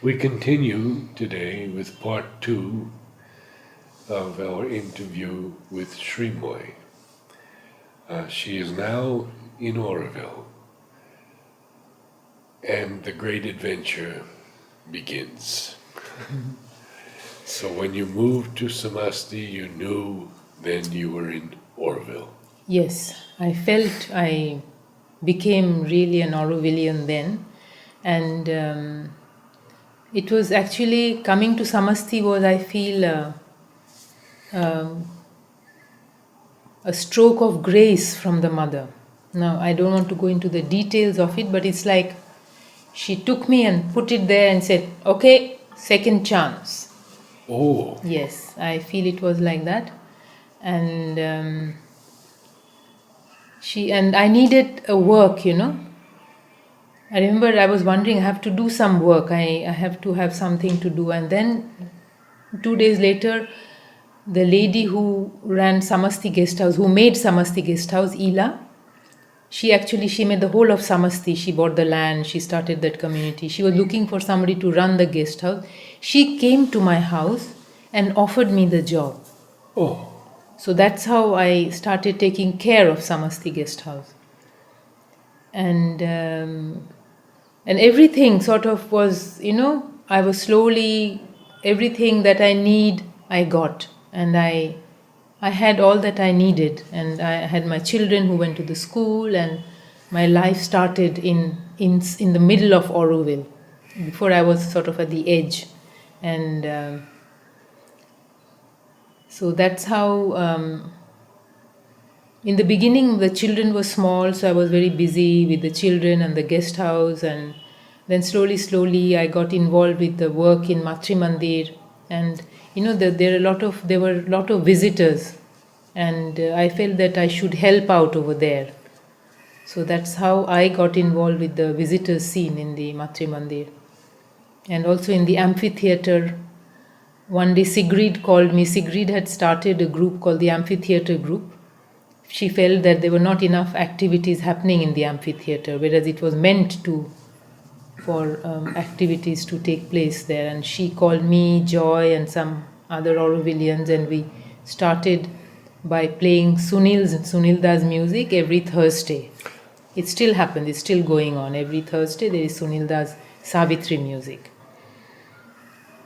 We continue today with part 2 of our interview with Srimoyee. She is now in Oroville, and the great adventure begins. So when you moved to Samasti, you knew then you were in Oroville. Yes, I felt I became really an Orovillian then, and it was actually coming to Samasti was, I feel, um, a stroke of grace from the mother. Now, I don't want to go into the details of it, but it's like she took me and put it there and said, "Okay, second chance." Oh, Yes, I feel it was like that, and I needed a work. I remember I was wondering, I have to do some work. I have to have something to do. And then 2 days later, the lady who ran Samasti guest house, who made Samasti guest house, Ila, she made the whole of Samasti. She bought the land, she started that community. She was looking for somebody to run the guest house. She came to my house and offered me the job. oh, So that's how I started taking care of Samasti guest house. And everything sort of was, I was slowly, everything that I need I got, and I had all that I needed, and I had my children who went to the school, and my life started in the middle of Oroville. Before, I was sort of at the edge, and so that's how in the beginning the children were small, so I was very busy with the children and the guest house, and then slowly I got involved with the work in Matri Mandir. And there were a lot of visitors, and I felt that I should help out over there. So that's how I got involved with the visitors scene in the Matri Mandir, and also in the amphitheater. One day Sigrid called me. Sigrid had started a group called the Amphitheater Group. She felt that there were not enough activities happening in the amphitheater, whereas it was meant for activities to take place there. And she called me, Joy, and some other Orovillians, and we started by playing Sunilda's music every Thursday. It still happens, it's still going on. Every Thursday there is Sunilda's Savitri music.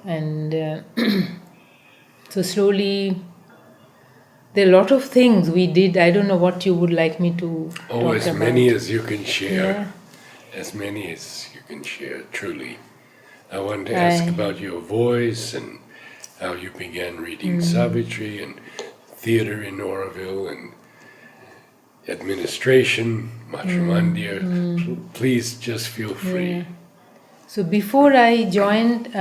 And so slowly, there are a lot of things we did. I don't know what you would like me to talk about. as many as you can share. Yeah. As many as you can share, truly. I wanted to ask about your voice and how you began reading Savitri and theater in Oroville and administration, Matrimandir. Please just feel free. Yeah. So before I joined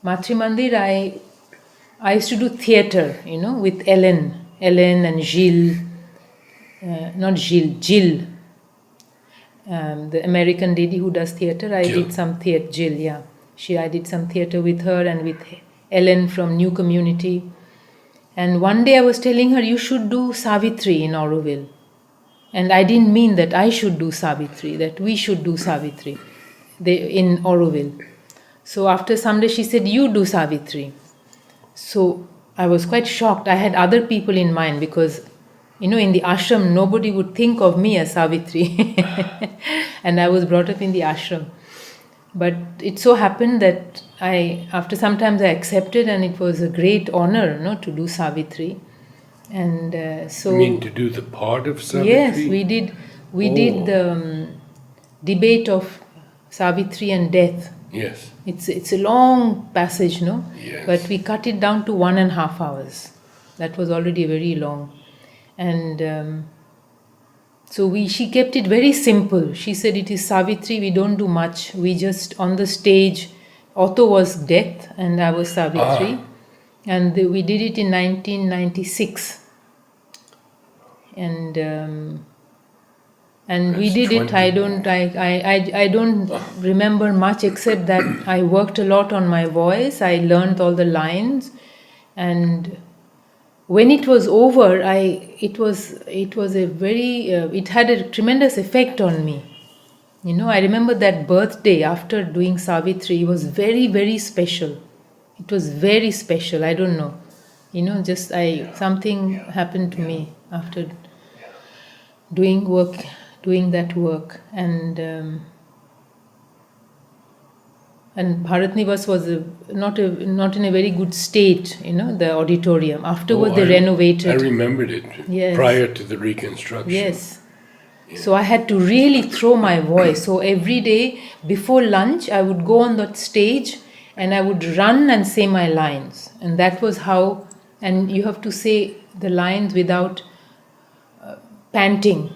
Matri Mandir, I used to do theater, with Ellen and Gilles, not Gilles, Jill, the American lady who does theater. I Jill. did some theater, Jill, yeah. I did some theater with her and with Ellen from New Community. And one day I was telling her, you should do Savitri in Oroville. And I didn't mean that I should do Savitri, that we should do Savitri in Oroville. So after some day she said, you do Savitri. So I was quite shocked. I had other people in mind because, in the ashram, nobody would think of me as Savitri. And I was brought up in the ashram. But it so happened that after some time I accepted, and it was a great honor, to do Savitri. And so... You mean to do the part of Savitri? Yes, we did. We did the debate of Savitri and death. Yes. It's a long passage, no? Yes. But we cut it down to 1.5 hours. That was already very long. And so she kept it very simple. She said, it is Savitri, we don't do much. We just, on the stage, Otto was death and I was Savitri. And we did it in 1996. And we did it. I don't remember much, except that I worked a lot on my voice. I learned all the lines, and when it was over, it had a tremendous effect on me. I remember that birthday after doing Savitri was very, very special. It was very special. I don't know. Just something happened to me after doing work, doing that work, and Bharat Nivas was not in a very good state. The auditorium. Afterward, they I renovated. remembered it Yes. prior to the reconstruction. Yes. So I had to really throw my voice. So every day before lunch, I would go on that stage and I would run and say my lines. And that was how, and you have to say the lines without panting.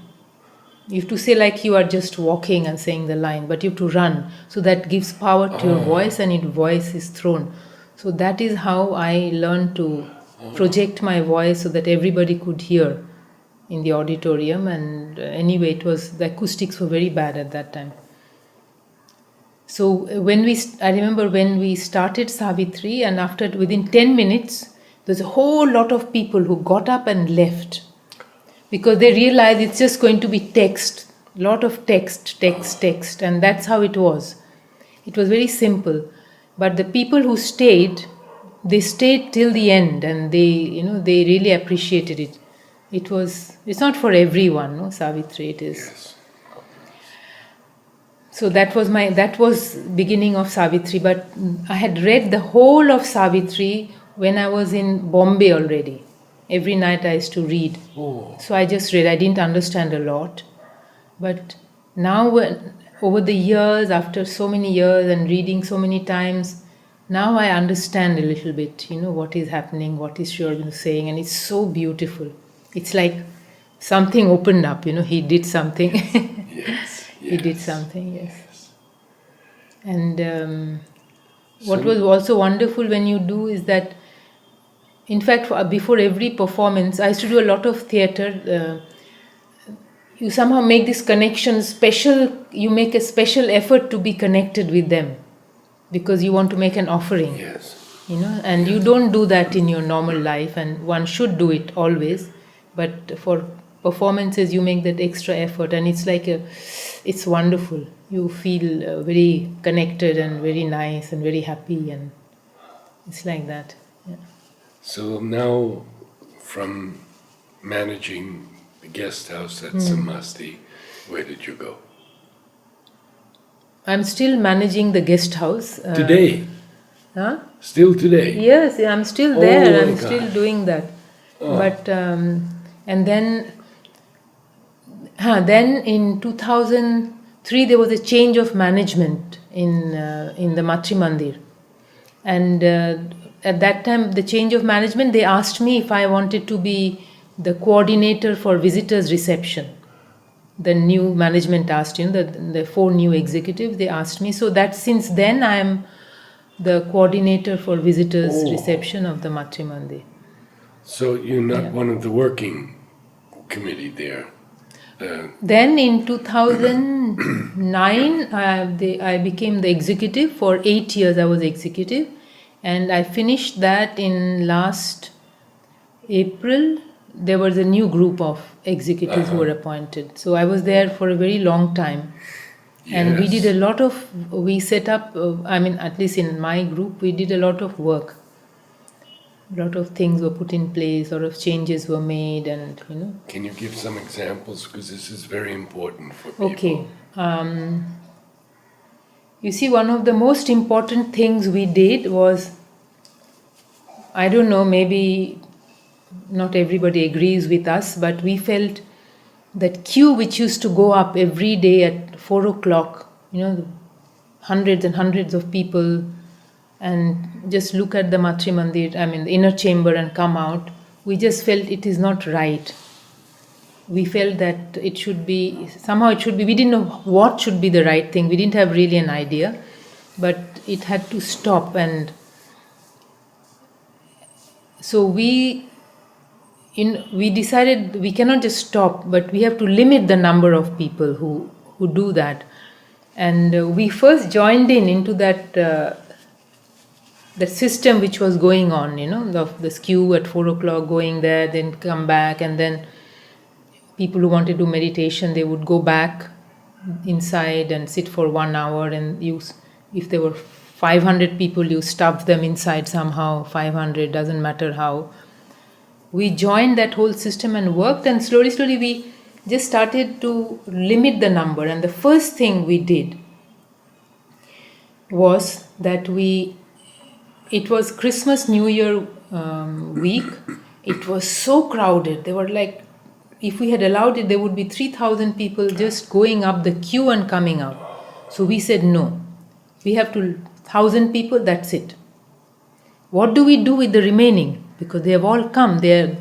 You have to say like you are just walking and saying the line, but you have to run. So that gives power to your voice and your voice is thrown. So that is how I learned to project my voice so that everybody could hear in the auditorium. And anyway, the acoustics were very bad at that time. So I remember when we started Savitri, and within 10 minutes, there's a whole lot of people who got up and left because they realized it's just going to be text, lot of text, and that's how it was. It was very simple, but the people who stayed, they stayed till the end, and they really appreciated it. It's not for everyone, no, Savitri, it is. Yes. So that was beginning of Savitri, but I had read the whole of Savitri when I was in Bombay already. Every night I used to read. Oh. So I just read. I didn't understand a lot. But now, over the years, after so many years and reading so many times, now I understand a little bit, what is happening, what is Sri Aurobindo saying, and it's so beautiful. It's like something opened up, he did something. Yes. He did something, yes. And what was also wonderful when you do is that, in fact, before every performance, I used to do a lot of theatre. You somehow make this connection special. You make a special effort to be connected with them because you want to make an offering. Yes. And you don't do that in your normal life, and one should do it always. But for performances, you make that extra effort, and it's wonderful. You feel very connected and very nice and very happy, and it's like that. Yeah. So now, from managing the guest house at Samasti, where did you go? I'm still managing the guest house. Today? Huh? Still today? Yes, I'm still there. Oh my I'm still God. doing that. Oh. But and then in 2003 there was a change of management in the Matri Mandir, and at that time the change of management, they asked me if I wanted to be the coordinator for visitors reception. The new management asked, the 4 new executives, they asked me. So that since then I am the coordinator for visitors reception of the Matri Mandir. So you're not one of the working committee there? Then in 2009, I became the executive. For 8 years I was executive, and I finished that in last April. There was a new group of executives who were appointed. So I was there for a very long time. And we did we set up, at least in my group, we did a lot of work. A lot of things were put in place, a lot of changes were made, and Can you give some examples? Because this is very important for people. Okay. You see, one of the most important things we did was, I don't know, maybe not everybody agrees with us, but we felt that queue which used to go up every day at 4 o'clock, hundreds and hundreds of people, and just look at the Matri Mandir, the inner chamber, and come out, we just felt it is not right. We felt that it should be, we didn't know what should be the right thing. We didn't have really an idea, but it had to stop. And so we decided we cannot just stop, but we have to limit the number of people who do that. And we first joined into that the system which was going on, the queue at 4 o'clock, going there, then come back, and then people who wanted to do meditation, they would go back inside and sit for 1 hour, and if there were 500 people, you stuff them inside somehow. 500, doesn't matter how. We joined that whole system and worked, and slowly we just started to limit the number. And the first thing we did was that it was Christmas New Year week. It was so crowded. There were like, if we had allowed it, there would be 3,000 people just going up the queue and coming out. So we said no, we have to 1,000 people, that's it. What do we do with the remaining? Because they have all come there.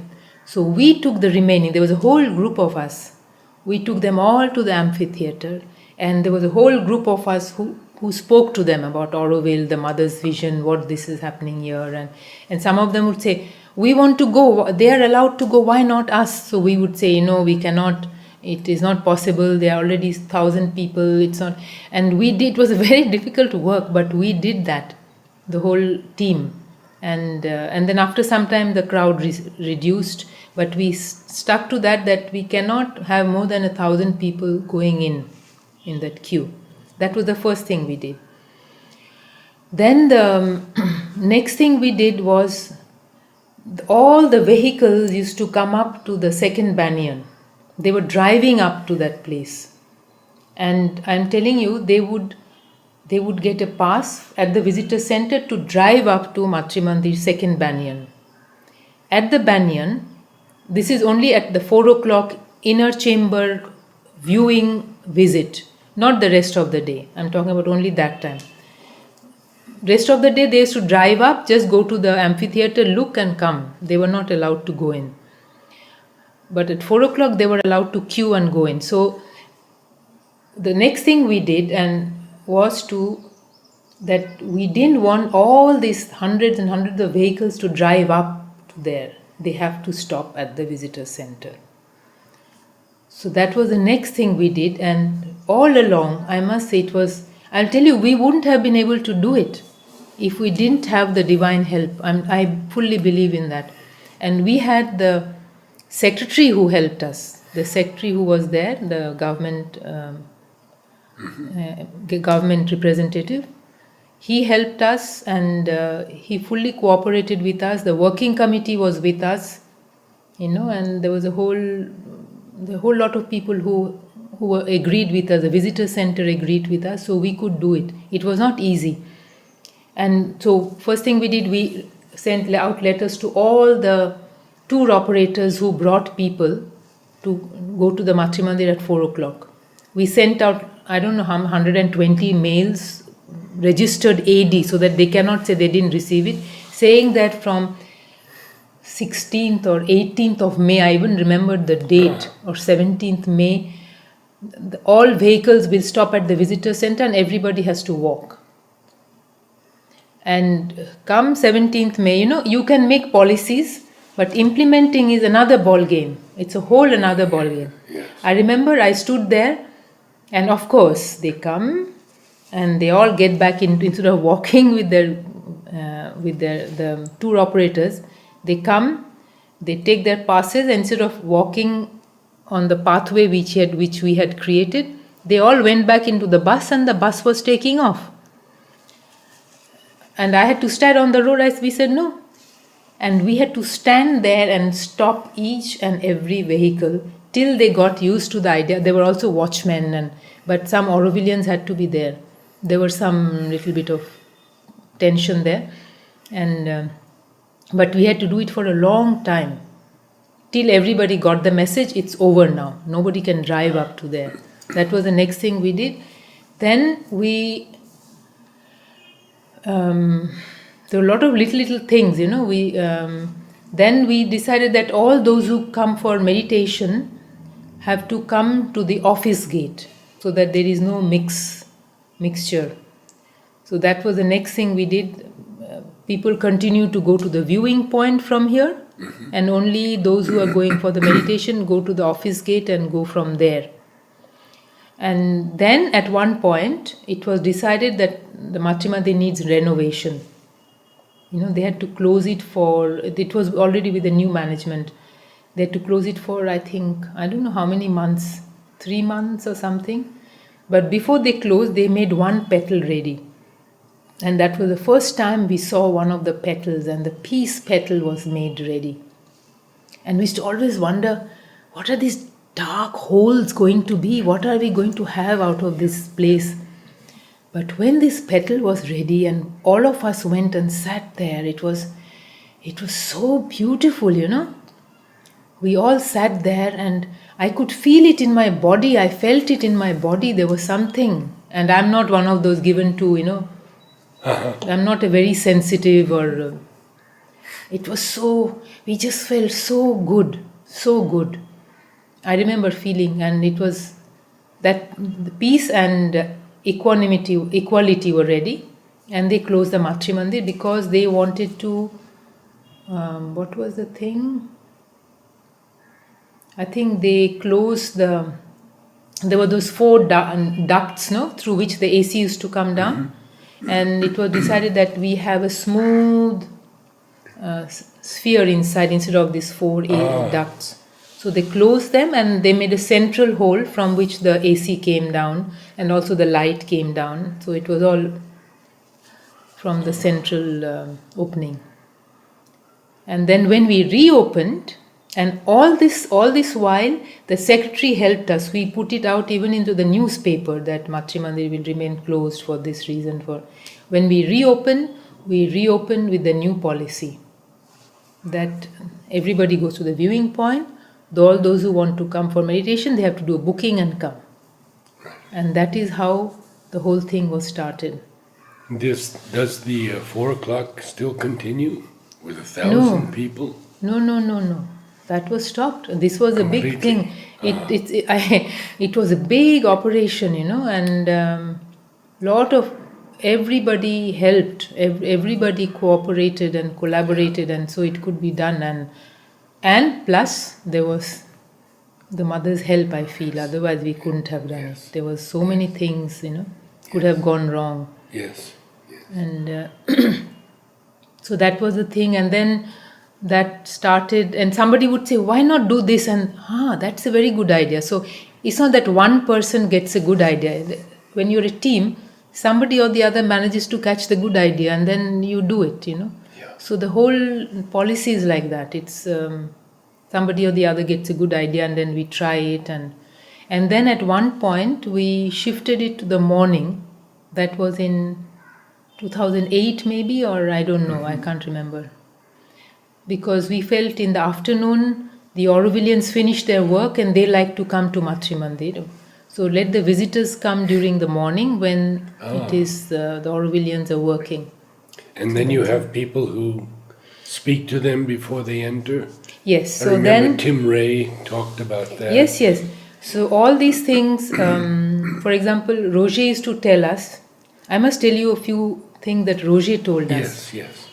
So we took the remaining. There was a whole group of us. We took them all to the amphitheater, and there was a whole group of us who spoke to them about Auroville, the mother's vision, what this is happening here. And some of them would say, we want to go, they are allowed to go, why not us? So we would say, no, we cannot, it is not possible, there are already 1,000 people, it's not. And we did, it was a very difficult work, but we did that, the whole team. And then after some time the crowd reduced, but we stuck to that we cannot have more than 1,000 people going in that queue. That was the first thing we did. Then the next thing we did was, all the vehicles used to come up to the second banyan. They were driving up to that place. And I'm telling you, they would get a pass at the visitor center to drive up to Matrimandir second banyan. At the banyan, this is only at the 4 o'clock inner chamber viewing visit, not the rest of the day. I'm talking about only that time. Rest of the day they used to drive up, just go to the amphitheater, look and come. They were not allowed to go in. But at 4 o'clock they were allowed to queue and go in. So the next thing we did was that we didn't want all these hundreds and hundreds of vehicles to drive up to there. They have to stop at the visitor center. So that was the next thing we did, and all along, I must say, I'll tell you, we wouldn't have been able to do it if we didn't have the divine help. I fully believe in that. And we had the secretary who helped us, the secretary who was there, the government representative. He helped us, and he fully cooperated with us. The working committee was with us, and there was a whole lot of people who were agreed with us. The visitor center agreed with us, so we could do it. It was not easy. And so first thing we did, we sent out letters to all the tour operators who brought people to go to the Matrimandir at 4 o'clock. We sent out, I don't know how, 120 mails, registered AD, so that they cannot say they didn't receive it, saying that from 16th or 18th of May, I even remember the date, or 17th May, all vehicles will stop at the visitor center and everybody has to walk. And come 17th May, you can make policies, but implementing is another ball game. It's a whole another ball game. Yes. I remember I stood there, and of course they come and they all get back instead of walking with the tour operators. They come, they take their passes, instead of walking on the pathway which we had created, they all went back into the bus, and the bus was taking off. And I had to stand on the road as we said no. And we had to stand there and stop each and every vehicle till they got used to the idea. There were also watchmen, but some Aurovillians had to be there. There was some little bit of tension there. But we had to do it for a long time, till everybody got the message, it's over now. Nobody can drive up to there. That was the next thing we did. Then there were a lot of little things, then we decided that all those who come for meditation have to come to the office gate, so that there is no mixture. So that was the next thing we did. People continue to go to the viewing point from here, and only those who are going for the meditation go to the office gate and go from there. And then at one point, it was decided that the Matrimandir needs renovation. They had to close it it was already with the new management. They had to close it for, I think, I don't know how many months, 3 months or something. But before they closed, they made one petal ready. And that was the first time we saw one of the petals, and the peace petal was made ready. And we used to always wonder, what are these dark holes going to be? What are we going to have out of this place? But when this petal was ready and all of us went and sat there, it was so beautiful, you know. We all sat there and I could feel it in my body. I felt it in my body. There was something. And I'm not one of those given to, you know, I'm not a very sensitive or. It was so, we just felt so good, so good. I remember feeling, and it was that the peace and equality were ready, and they closed the Matri Mandir because they wanted to. What was the thing? I think they closed the. There were those four ducts, no, through which the AC used to come down, and it was decided that we have a smooth sphere inside instead of these four ducts. So they closed them and they made a central hole from which the AC came down and also the light came down. So it was all from the central opening. And then when we reopened, and all this while, the secretary helped us. We put it out even into the newspaper that Matri Mandir will remain closed for this reason. When we reopened with the new policy that everybody goes to the viewing point. All those who want to come for meditation, they have to do a booking and come. And that is how the whole thing was started. Does the 4 o'clock still continue with 1,000 people? No. That was stopped. This was a big thing. Completely. It was a big operation, you know, and lot of everybody helped, everybody cooperated and collaborated, and so it could be done. And plus there was the mother's help, I feel. Otherwise we couldn't have done it. There was so many things, you know, could have gone wrong. Yes. And so that was the thing. And then that started, and somebody would say, why not do this? And that's a very good idea. So it's not that one person gets a good idea. When you're a team, somebody or the other manages to catch the good idea and then you do it, you know. Yeah. So the whole policy is like that. It's somebody or the other gets a good idea and then we try it. And then at one point we shifted it to the morning. That was in 2008 maybe, or I don't know, I can't remember. Because we felt in the afternoon the Aurovilians finish their work and they like to come to Matri Mandir. So let the visitors come during the morning when it is the Aurovilians are working. And then you have people who speak to them before they enter? Yes. I So remember then Tim Ray talked about that. Yes. So all these things, for example, Roger used to tell us. I must tell you a few things that Roger told us. Yes.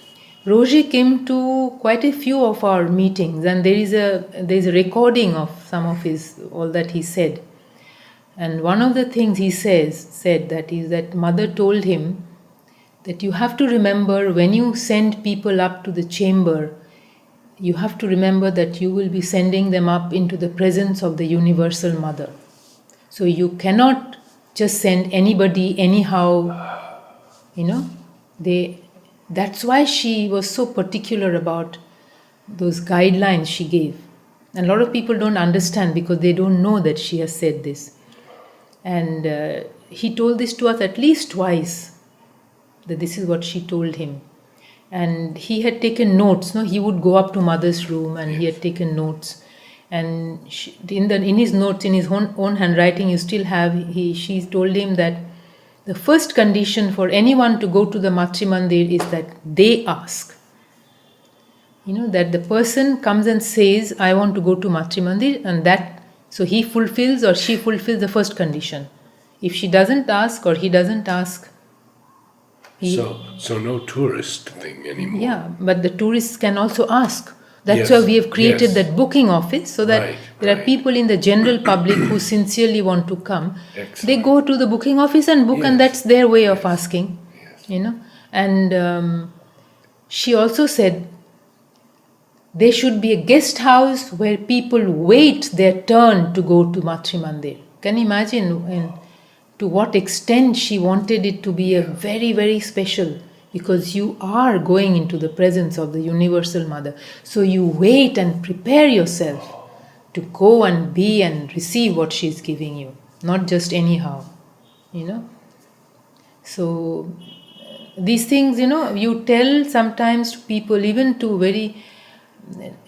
Roger came to quite a few of our meetings, and there is a recording of some of all that he said. And one of the things he said that mother told him that you have to remember when you send people up to the chamber, you have to remember that you will be sending them up into the presence of the universal mother. So you cannot just send anybody anyhow, you know. That's why she was so particular about those guidelines she gave. And a lot of people don't understand because they don't know that she has said this. And he told this to us at least twice, that this is what she told him. And he had taken notes. No, he would go up to mother's room and he had taken notes. And in his notes, in his own handwriting, you still have. She told him that the first condition for anyone to go to the Matri Mandir is that they ask. You know, that the person comes and says, I want to go to Matri Mandir, and so he fulfills or she fulfills the first condition. If she doesn't ask or he doesn't ask. So no tourist thing anymore. Yeah, but the tourists can also ask. That's why we have created that booking office, so that there are people in the general public who sincerely want to come. Excellent. They go to the booking office and book, and that's their way of asking. You know. And she also said there should be a guest house where people wait their turn to go to Matri Mandir. Can you imagine when to what extent she wanted it to be a very, very special, because you are going into the presence of the Universal Mother. So you wait and prepare yourself to go and be and receive what she's giving you, not just anyhow, you know. So these things, you tell sometimes to people, even to very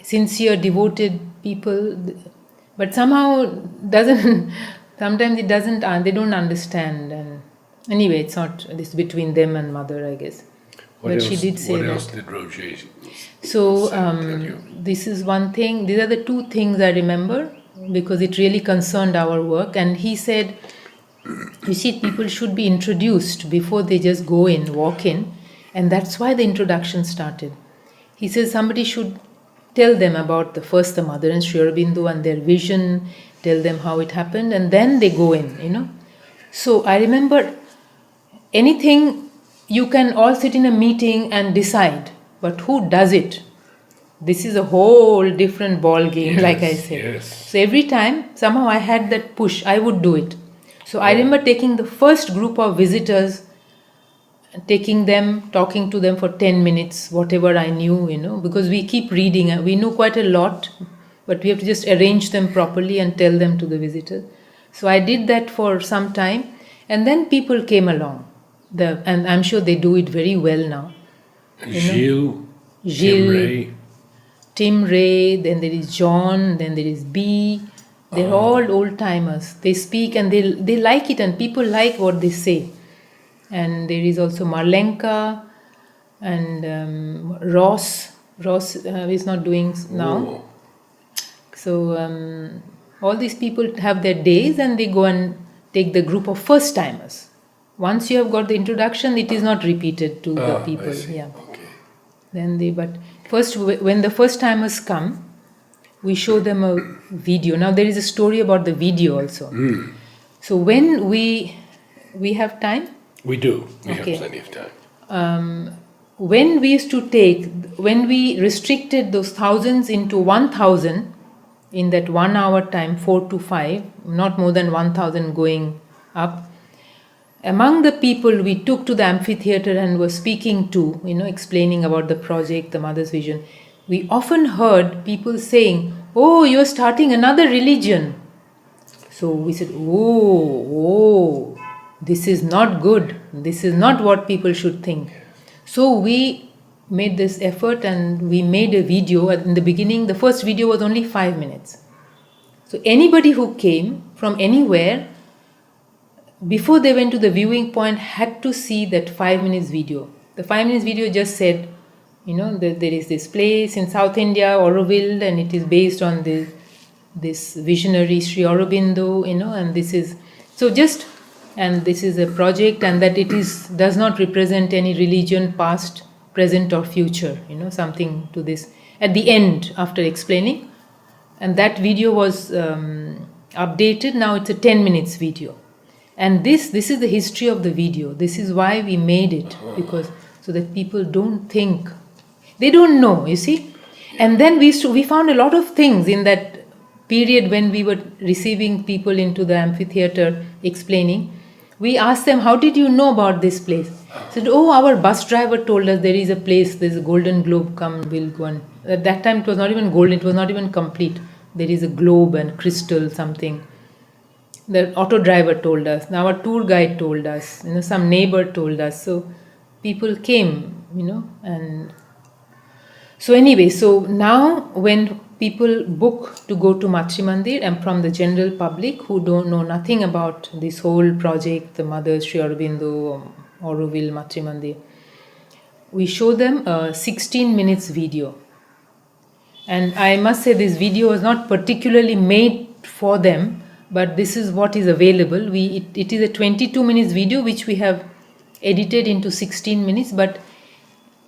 sincere, devoted people, but somehow doesn't. Sometimes it doesn't. They don't understand. And anyway, it's not this between them and Mother, I guess. What But else, she did say what that. else did Roger So tell you? this is one thing. These are the two things I remember because it really concerned our work. And he said, you see, people should be introduced before they just go in, walk in. And that's why the introduction started. He says somebody should tell them about the Mother and Sri Aurobindo and their vision, tell them how it happened, and then they go in. So I remember anything, you can all sit in a meeting and decide, but who does it? This is a whole different ball game, Yes, like I said. yes. So every time, somehow I had that push, I would do it. So I remember taking the first group of visitors, taking them, talking to them for 10 minutes, whatever I knew, because we keep reading. We know quite a lot, but we have to just arrange them properly and tell them to the visitors. So I did that for some time, and then people came along. And I'm sure they do it very well now. And Gilles, Tim Gilles, Ray. Tim Ray, then there is John, then there is B. They're all old timers. They speak and they like it, and people like what they say. And there is also Marlenka and Ross. Ross is not doing now. Oh, So all these people have their days and they go and take the group of first timers. Once you have got the introduction, it is not repeated to the people. I see. Yeah. Okay. But first, when the first timers come, we show them a video. Now there is a story about the video also. So when we have time. We do. We Okay. have plenty of time. When we restricted those thousands into 1,000 in that 1 hour time, 4 to 5, not more than 1,000 going up. Among the people we took to the amphitheater and were speaking to, explaining about the project, the Mother's vision, we often heard people saying, "Oh, you're starting another religion." So we said, oh, this is not good. This is not what people should think. So we made this effort and we made a video. In the beginning, the first video was only 5 minutes. So anybody who came from anywhere, before they went to the viewing point, had to see that 5 minutes video. The 5 minutes video just said, that there is this place in South India, Auroville, and it is based on this visionary Sri Aurobindo, and this is this is a project, and that does not represent any religion, past, present, or future, something to this. At the end, after explaining, and that video was updated. Now it's a 10 minutes video, and this is the history of the video. This is why we made it, because so that people don't think, they don't know, you see. And then we found a lot of things in that period when we were receiving people into the amphitheater explaining. We asked them, how did you know about this place? Said, oh, our bus driver told us there is a place, there's a golden globe, come, we'll go. And at that time it was not even golden, it was not even complete. There is a globe and crystal something. The auto driver told us, now our tour guide told us, some neighbor told us. So people came, and so anyway, so now when people book to go to Matri Mandir, and from the general public who don't know nothing about this whole project, the Mother Sri Aurobindo, Auroville, Matri Mandir, we show them a 16 minutes video. And I must say this video was not particularly made for them, but this is what is available. It is a 22 minutes video which we have edited into 16 minutes, but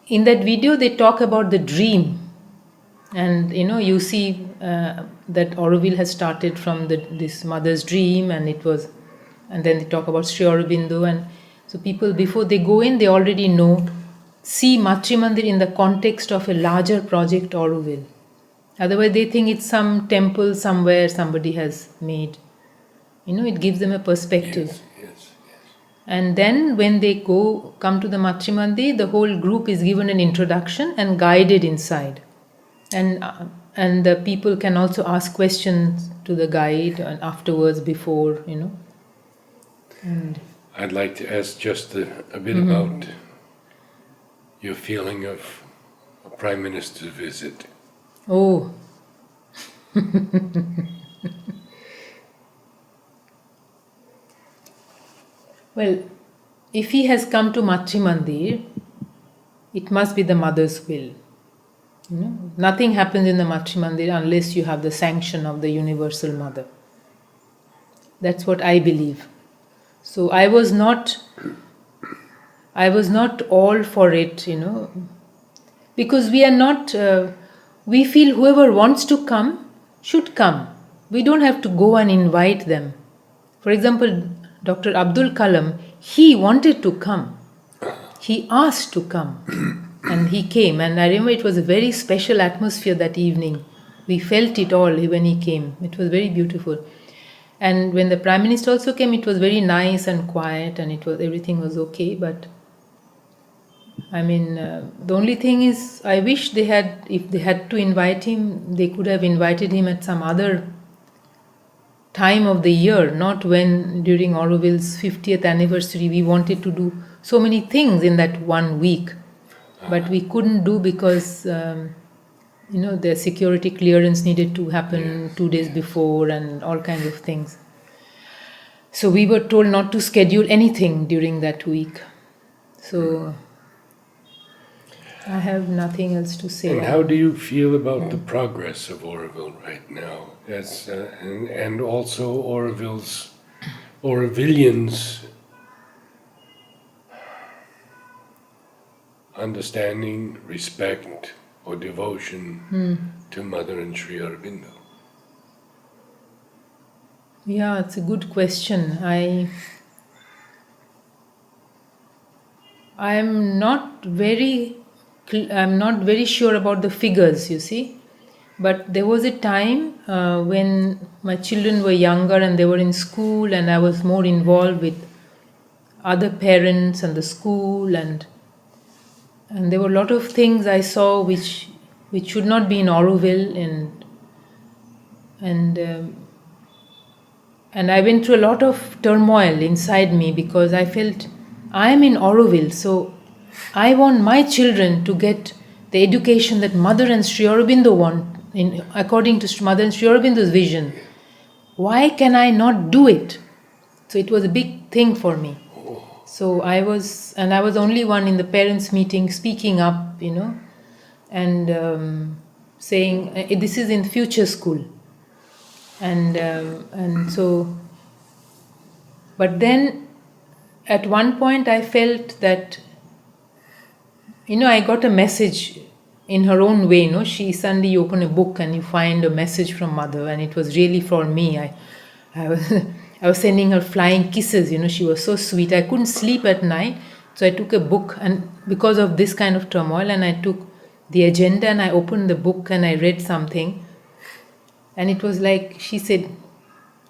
in that video they talk about the dream. And you see that Auroville has started from this mother's dream, and then they talk about Sri Aurobindo, and so people, before they go in, they already see Matri Mandir in the context of a larger project, Auroville. Otherwise they think it's some temple somewhere somebody has made. It gives them a perspective. Yes. And then when they come to the Matrimandi, the whole group is given an introduction and guided inside. And the people can also ask questions to the guide and afterwards, before, And I'd like to ask just a bit about your feeling of a Prime Minister's visit. oh, well, if he has come to Matrimandir, it must be the mother's will. Nothing happens in the Matrimandir unless you have the sanction of the Universal Mother. That's what I believe. So I was not all for it, because we are not. We feel whoever wants to come should come. We don't have to go and invite them. For example, Dr. Abdul Kalam, he wanted to come. He asked to come, and he came. And I remember it was a very special atmosphere that evening. We felt it all when he came. It was very beautiful. And when the Prime Minister also came, it was very nice and quiet, and everything was okay. But I mean, the only thing is, I wish if they had to invite him, they could have invited him at some other time of the year, not when during Auroville's 50th anniversary. We wanted to do so many things in that 1 week, but we couldn't do because the security clearance needed to happen 2 days before and all kinds of things. So we were told not to schedule anything during that week. So I have nothing else to say. And how do you feel about the progress of Auroville right now? And also Aurovillians' understanding, respect, or devotion to Mother and Sri Aurobindo? Yeah, it's a good question. I'm not very sure about the figures, you see. But there was a time when my children were younger and they were in school, and I was more involved with other parents and the school, and there were a lot of things I saw which should not be in Auroville, and I went through a lot of turmoil inside me, because I felt I am in Auroville, so I want my children to get the education that Mother and Sri Aurobindo want, according to Mother and Sri Aurobindo's vision. Why can I not do it? So it was a big thing for me. So I was the only one in the parents' meeting speaking up, and saying this is in future school, and so. But then, at one point, I felt that, I got a message in her own way. She suddenly, you open a book and you find a message from Mother, and it was really for me. I was sending her flying kisses. She was so sweet. I couldn't sleep at night, so I took a book, and because of this kind of turmoil, and I took the agenda and I opened the book and I read something, and it was like she said,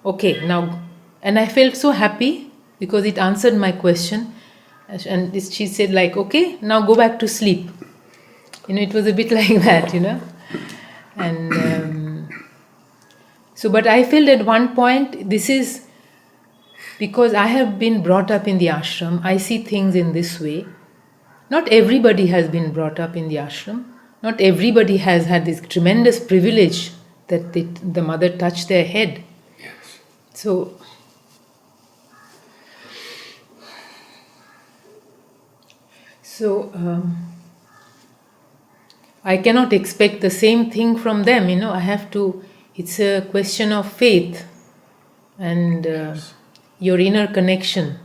"Okay, now," and I felt so happy because it answered my question. And she said, like, "Okay, now go back to sleep." It was a bit like that, And so, but I felt at one point, this is because I have been brought up in the ashram. I see things in this way. Not everybody has been brought up in the ashram. Not everybody has had this tremendous privilege that the mother touched their head. Yes. So I cannot expect the same thing from them, I have to, it's a question of faith and your inner connection.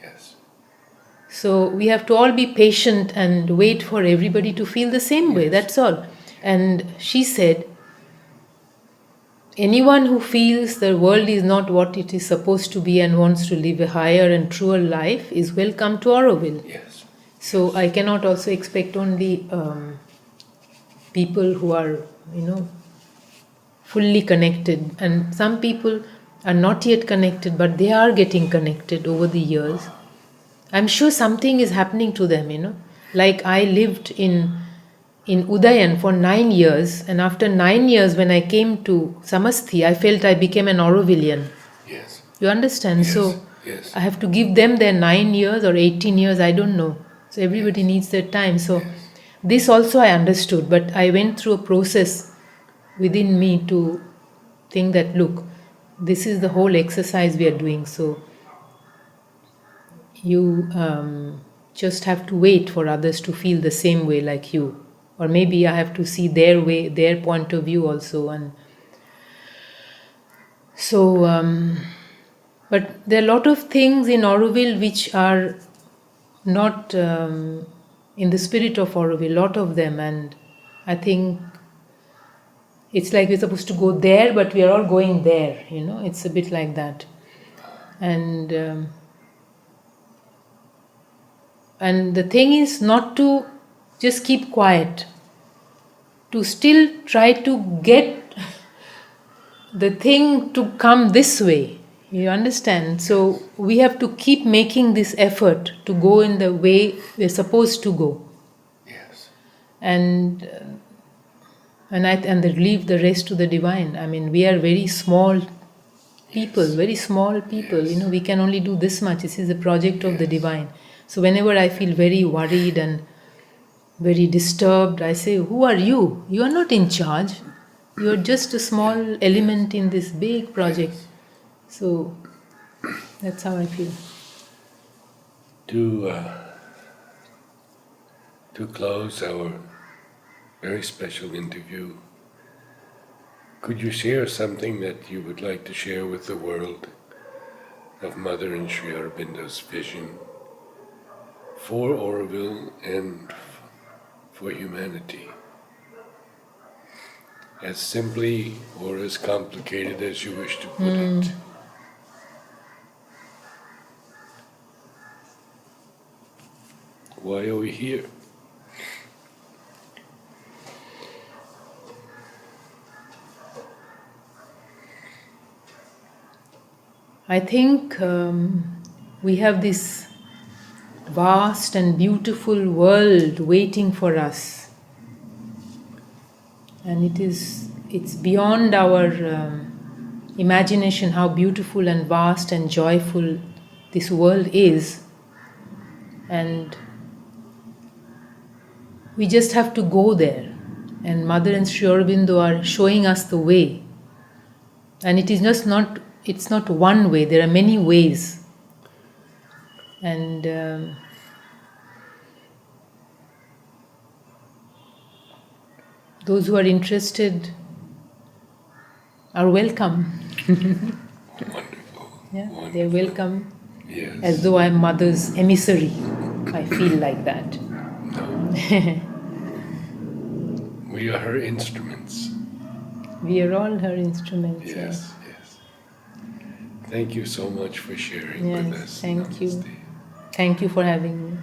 Yes. So we have to all be patient and wait for everybody to feel the same way, that's all. And she said, anyone who feels the world is not what it is supposed to be and wants to live a higher and truer life is welcome to Auroville. Yes. So I cannot also expect only people who are, fully connected. And some people are not yet connected, but they are getting connected over the years. I'm sure something is happening to them, you know. Like I lived in Udayan for 9 years, and after 9 years, when I came to Samasthi, I felt I became an Aurovilian. Yes. You understand? Yes. So Yes. I have to give them their 9 years or 18 years, I don't know. So everybody Yes. needs their time. So Yes. this also I understood, but I went through a process within me to think that, look, this is the whole exercise we are doing. So you just have to wait for others to feel the same way like you. Or maybe I have to see their way, their point of view also. And so, but there are a lot of things in Auroville which are not in the spirit of Auroville, a lot of them. And I think it's like we're supposed to go there, but we are all going there, you know, it's a bit like that. And the thing is not to just keep quiet, to still try to get the thing to come this way. You understand? So we have to keep making this effort to go in the way we're supposed to go, Yes. and leave the rest to the divine. I mean, we are very small people, Yes. very small people. You Yes. know, we can only do this much. This is a project of the Yes. divine. So whenever I feel very worried and very disturbed, I say, "Who are you? You are not in charge. You are just a small Yes. element in this big project." Yes. So that's how I feel. To close our very special interview, could you share something that you would like to share with the world of Mother and Sri Aurobindo's vision for Auroville and for humanity? As simply or as complicated as you wish to put it. Why are we here? I think we have this vast and beautiful world waiting for us, and it's beyond our imagination how beautiful and vast and joyful this world is, and we just have to go there. And Mother and Sri Aurobindo are showing us the way, and it is just not, it's not one way, there are many ways. And those who are interested are welcome. Wonderful. Yeah, Wonderful. they're welcome. Yes. As though I'm Mother's emissary. I feel like that. No. We are her instruments. We are all her instruments. Yes, yes. Thank you so much for sharing Yes, with us. thank you. Namaste. Thank you for having me.